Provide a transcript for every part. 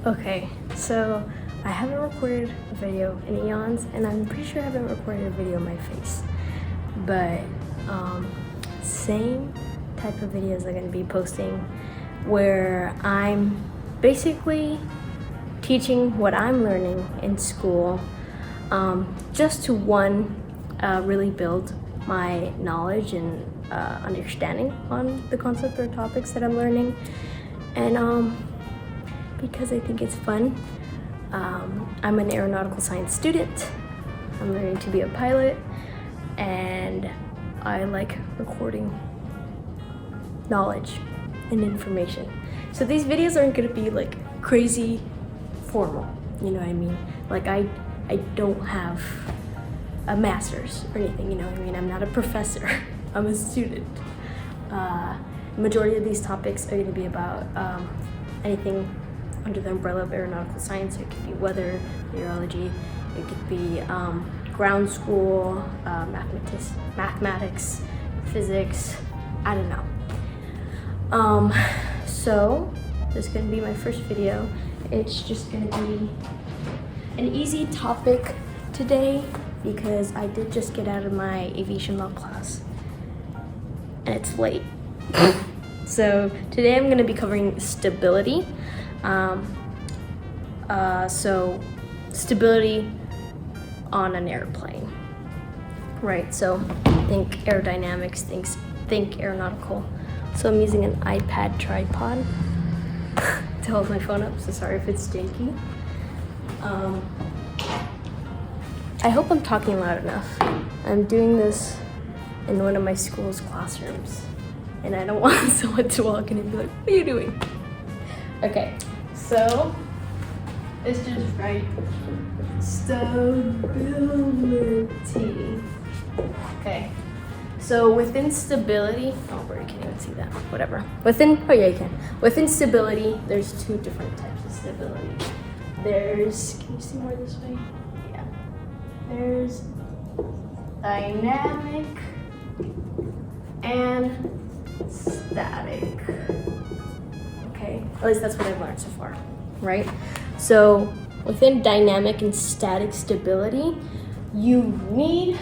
Okay, so I haven't recorded a video in eons, and I'm pretty sure I haven't recorded a video of my face. But same type of videos I'm gonna be posting where I'm basically teaching what I'm learning in school, just to really build my knowledge and understanding on the concept or topics that I'm learning, and because I think it's fun. I'm an aeronautical science student. I'm learning to be a pilot, and I like recording knowledge and information. So these videos aren't gonna be like crazy formal, you know what I mean? Like I don't have a master's or anything, you know what I mean? I'm not a professor, I'm a student. Majority of these topics are gonna be about anything under the umbrella of aeronautical science. It could be weather, meteorology, it could be ground school, mathematics, physics, I don't know. So this is gonna be my first video. It's just gonna be an easy topic today because I did just get out of my aviation law class and it's late. So today I'm gonna be covering stability. So stability on an airplane, right? So think aerodynamics, think aeronautical. So I'm using an iPad tripod to hold my phone up, so sorry if it's janky. I hope I'm talking loud enough. I'm doing this in one of my school's classrooms, and I don't want someone to walk in and be like, what are you doing? Okay, so let's just write stability. Okay, so within stability, oh, bro, you can't even see that, whatever. Oh yeah, you can. Within stability, there's two different types of stability. There's, can you see more this way? Yeah. There's dynamic and static. Okay, at least that's what I've learned so far, right? So within dynamic and static stability, you need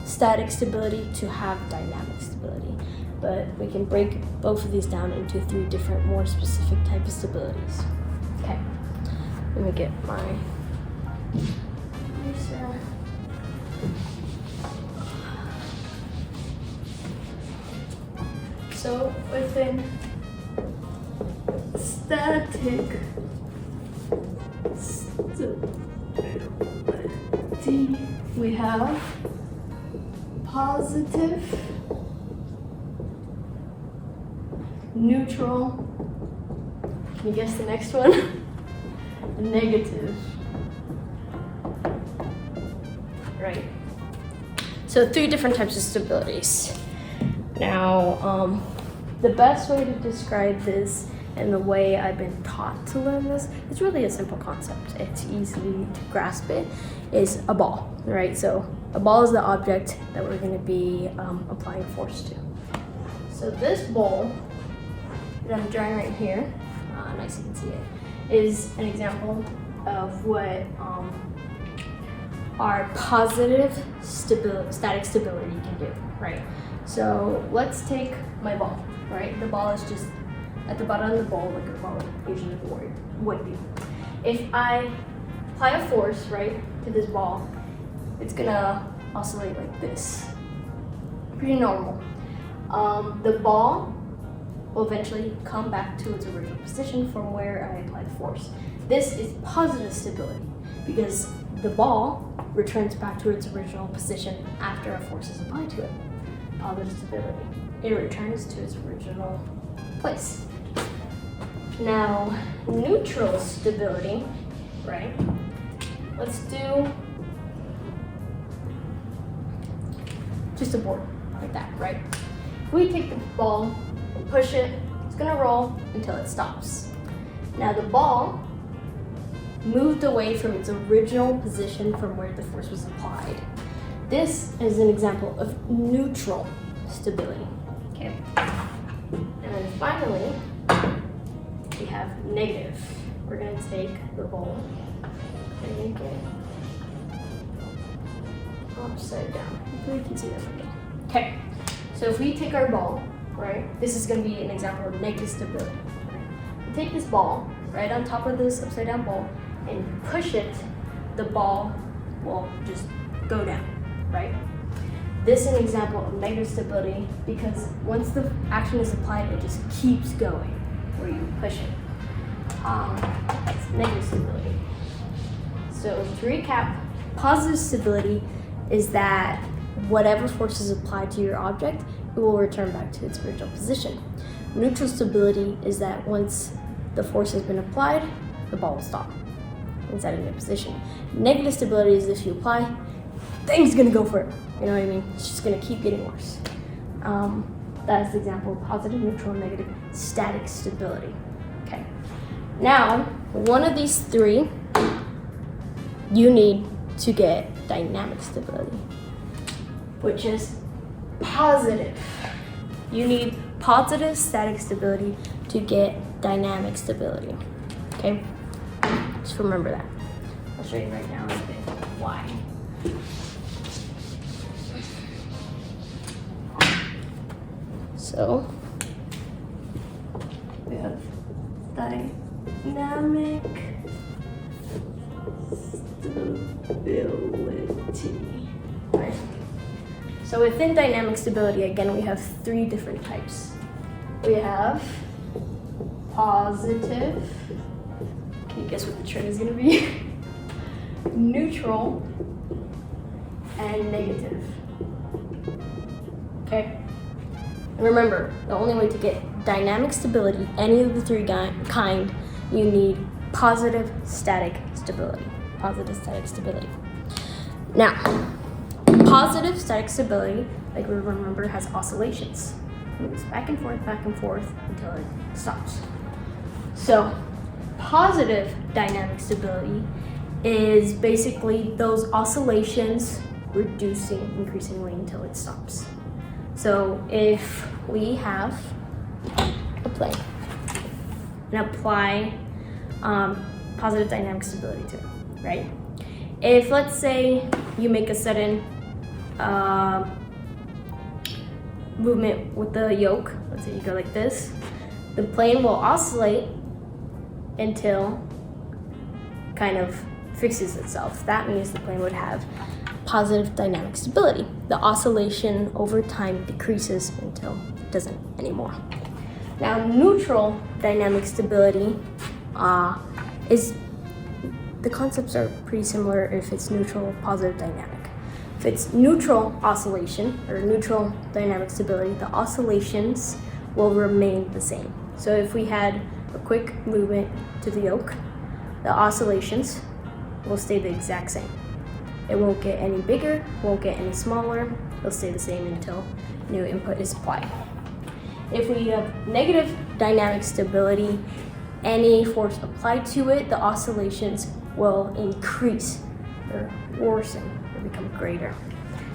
static stability to have dynamic stability, but we can break both of these down into three different, more specific types of stabilities. Okay, let me get my eraser. So within static stability, we have positive, neutral, can you guess the next one? Negative. Right. So three different types of stabilities. Now, the best way to describe this and the way I've been taught to learn this, it's really a simple concept. It's easy to grasp it, is a ball, right? So a ball is the object that we're gonna be applying force to. So this ball that I'm drawing right here, nice you can see it, is an example of what our positive static stability can do, right? So let's take my ball, right? The ball is just at the bottom of the ball like a ball usually would be. If I apply a force, right, to this ball, it's gonna oscillate like this. Pretty normal. The ball will eventually come back to its original position from where I applied force. This is positive stability because the ball returns back to its original position after a force is applied to it. Positive stability. It returns to its original place. Now, neutral stability, right? Let's do just a board like that, right? If we take the ball, push it, it's gonna roll until it stops. Now the ball moved away from its original position from where the force was applied. This is an example of neutral stability, okay? And then finally, we have negative, we're going to take the ball and make it upside down. Hopefully you can see that window. Okay, so if we take our ball, right, this is going to be an example of negative stability. We take this ball right on top of this upside down ball and push it, the ball will just go down, right? This is an example of negative stability because once the action is applied, it just keeps going where you push it. That's negative stability. So to recap, positive stability is that whatever force is applied to your object, it will return back to its original position. Neutral stability is that once the force has been applied, the ball will stop inside a new position. Negative stability is if you apply, thing's gonna go for it. You know what I mean? It's just gonna keep getting worse. That is the example of positive, neutral, negative, static stability. Okay. Now, one of these three, you need to get dynamic stability, which is positive. You need positive static stability to get dynamic stability. Okay? Just remember that. I'll show you right now a bit why. So we have dynamic stability. Right. So within dynamic stability, again, we have three different types. We have positive. Can you guess what the trend is going to be? Neutral and negative. Okay. Remember, the only way to get dynamic stability, any of the three kind, you need positive static stability. Positive static stability. Now, positive static stability, like we remember, has oscillations. It moves back and forth until it stops. So, positive dynamic stability is basically those oscillations reducing increasingly until it stops. So if we have a plane and apply positive dynamic stability to it, right? If, let's say, you make a sudden movement with the yoke, let's say you go like this, the plane will oscillate until kind of fixes itself. That means the plane would have positive dynamic stability. The oscillation over time decreases until it doesn't anymore. Now, neutral dynamic stability is, the concepts are pretty similar if it's neutral, positive, dynamic. If it's neutral oscillation or neutral dynamic stability, the oscillations will remain the same. So if we had a quick movement to the yoke, the oscillations will stay the exact same. It won't get any bigger, won't get any smaller. It'll stay the same until new input is applied. If we have negative dynamic stability, any force applied to it, the oscillations will increase or worsen or become greater.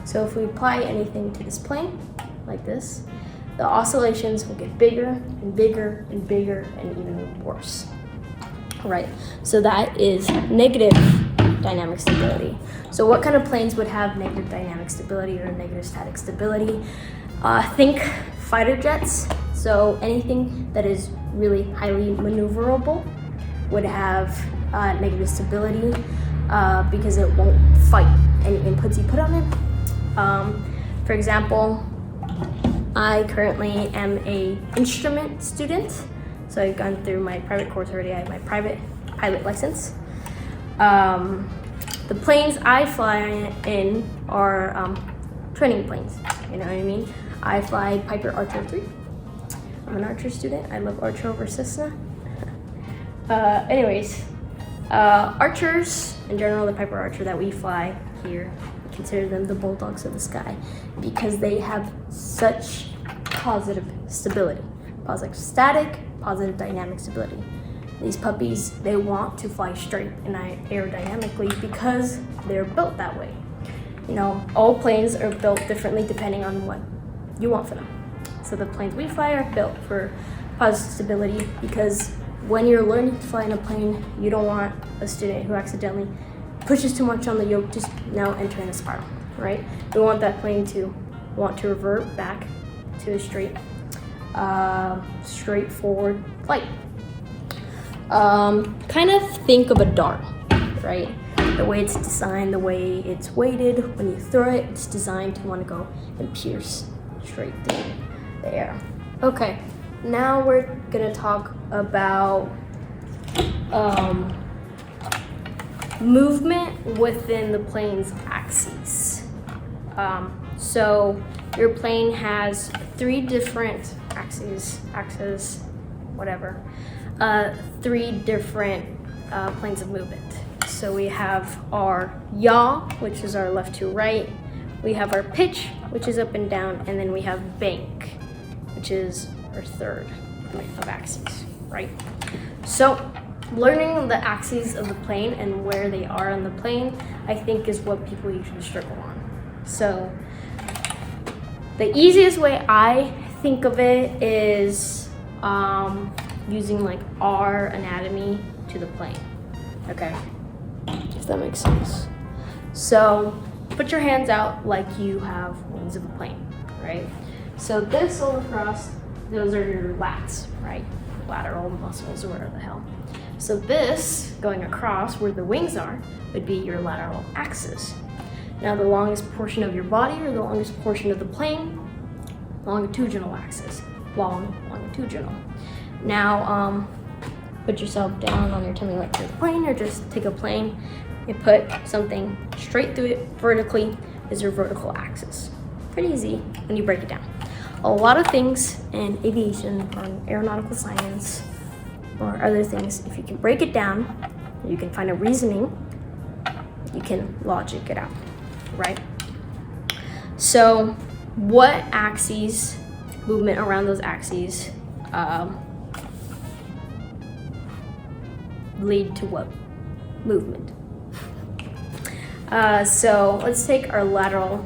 So if we apply anything to this plane, like this, the oscillations will get bigger and bigger and bigger and even worse. Right, so that is negative dynamic stability. So what kind of planes would have negative dynamic stability or negative static stability? Think fighter jets. So anything that is really highly maneuverable would have negative stability because it won't fight any inputs you put on it. For example, I currently am a instrument student. So I've gone through my private course already. I have my private pilot license. The planes I fly in are training planes. You know what I mean? I fly Piper Archer 3. I'm an Archer student. I love Archer over Cessna. Archers, in general, the Piper Archer that we fly here, we consider them the bulldogs of the sky because they have such positive stability. Positive static, positive dynamic stability. These puppies, they want to fly straight and aerodynamically because they're built that way. You know, all planes are built differently depending on what you want for them. So the planes we fly are built for positive stability because when you're learning to fly in a plane, you don't want a student who accidentally pushes too much on the yoke, just now entering a spiral, right? We want that plane to want to revert back to a straightforward flight. Kind of think of a dart, right? The way it's designed, the way it's weighted, when you throw it, it's designed to want to go and pierce straight through the air. Okay, now we're gonna talk about movement within the plane's axes. So your plane has 3 different axes, whatever, 3 different planes of movement. So we have our yaw, which is our left to right. We have our pitch, which is up and down, and then we have bank, which is our 3rd point of axes, right? So learning the axes of the plane and where they are on the plane, I think is what people usually struggle on. So the easiest way I think of it is using like our anatomy to the plane, okay? If that makes sense. So put your hands out like you have wings of a plane, right? So this all across, those are your lats, right? Lateral muscles or whatever the hell. So this going across where the wings are would be your lateral axis. Now the longest portion of your body or the longest portion of the plane, longitudinal axis, longitudinal. Now put yourself down on your tummy like you're a plane, or just take a plane and put something straight through it vertically is your vertical axis. Pretty easy when you break it down. A lot of things in aviation or in aeronautical science or other things, if you can break it down, you can find a reasoning, you can logic it out, right? So what axes, movement around those axes, lead to what movement? So let's take our lateral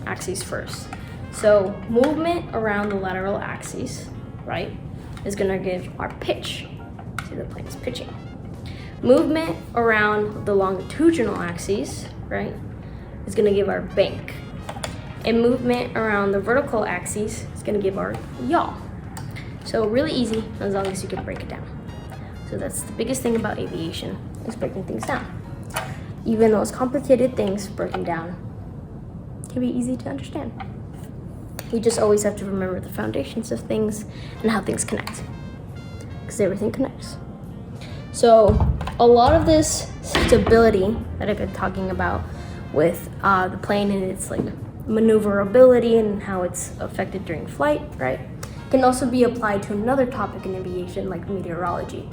axes first. So movement around the lateral axes, right, is gonna give our pitch. See, the plane is pitching. Movement around the longitudinal axes, right, is gonna give our bank. And movement around the vertical axes is gonna give our yaw. So really easy as long as you can break it down. So that's the biggest thing about aviation, is breaking things down. Even those complicated things, broken down can be easy to understand. You just always have to remember the foundations of things and how things connect, because everything connects. So a lot of this stability that I've been talking about with the plane and its like maneuverability and how it's affected during flight, right, can also be applied to another topic in aviation like meteorology.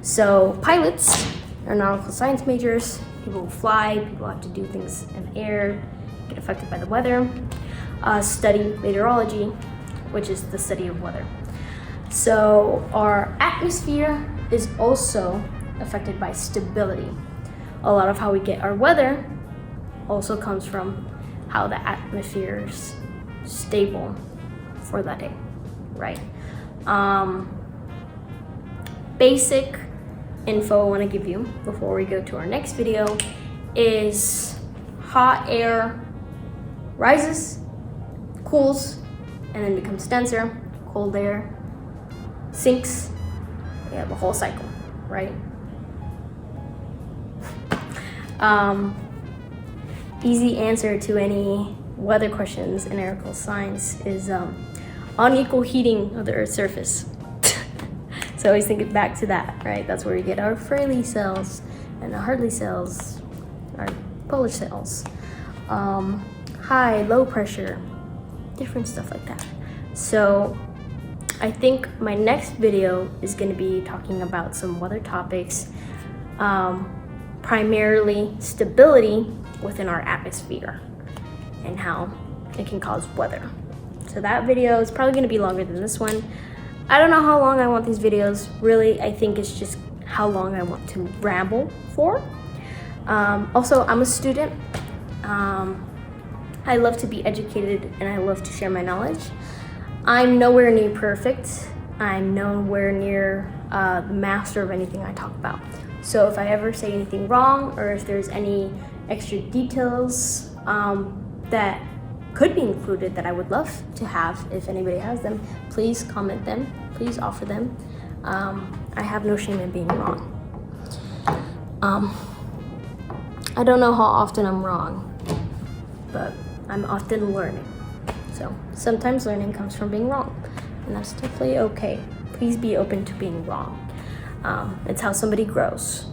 So pilots, aeronautical science majors, people who fly, people who have to do things in the air, get affected by the weather, study meteorology, which is the study of weather. So our atmosphere is also affected by stability. A lot of how we get our weather also comes from how the atmosphere is stable for that day, right? Basic info I want to give you before we go to our next video is hot air rises, cools, and then becomes denser. Cold air sinks. We have a whole cycle, right? Easy answer to any weather questions in aeronautical science is unequal heating of the Earth's surface. So always think it back to that, right? That's where we get our Fraley cells and our Hartley cells, our Polish cells, high, low pressure, different stuff like that. So I think my next video is going to be talking about some weather topics, primarily stability within our atmosphere and how it can cause weather. So that video is probably going to be longer than this one. I don't know how long I want these videos. Really, I think it's just how long I want to ramble for. Also, I'm a student. I love to be educated and I love to share my knowledge. I'm nowhere near perfect. I'm nowhere near the master of anything I talk about. So if I ever say anything wrong, or if there's any extra details that could be included that I would love to have, if anybody has them, please comment them, please offer them. I have no shame in being wrong. I don't know how often I'm wrong, but I'm often learning. So sometimes learning comes from being wrong, and that's definitely okay. Please be open to being wrong. It's how somebody grows.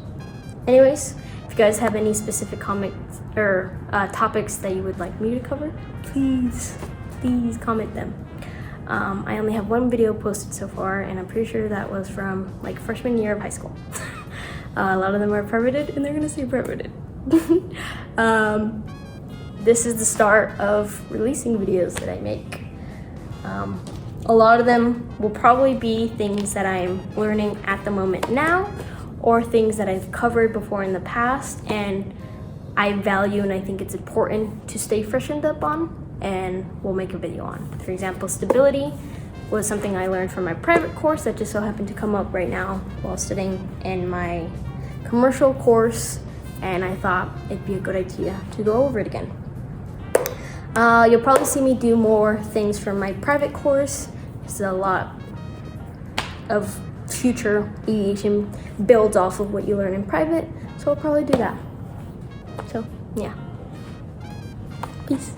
Anyways, if you guys have any specific comments or topics that you would like me to cover, please comment them. I only have one video posted so far, and I'm pretty sure that was from like freshman year of high school. A lot of them are privated, and they're gonna stay privated. This is the start of releasing videos that I make. A lot of them will probably be things that I'm learning at the moment now, or things that I've covered before in the past and I value and I think it's important to stay freshened up on, and we'll make a video on. For example, stability was something I learned from my private course that just so happened to come up right now while studying in my commercial course, and I thought it'd be a good idea to go over it again. You'll probably see me do more things from my private course. There's a lot of future aviation builds off of what you learn in private, so I'll probably do that. So yeah, peace.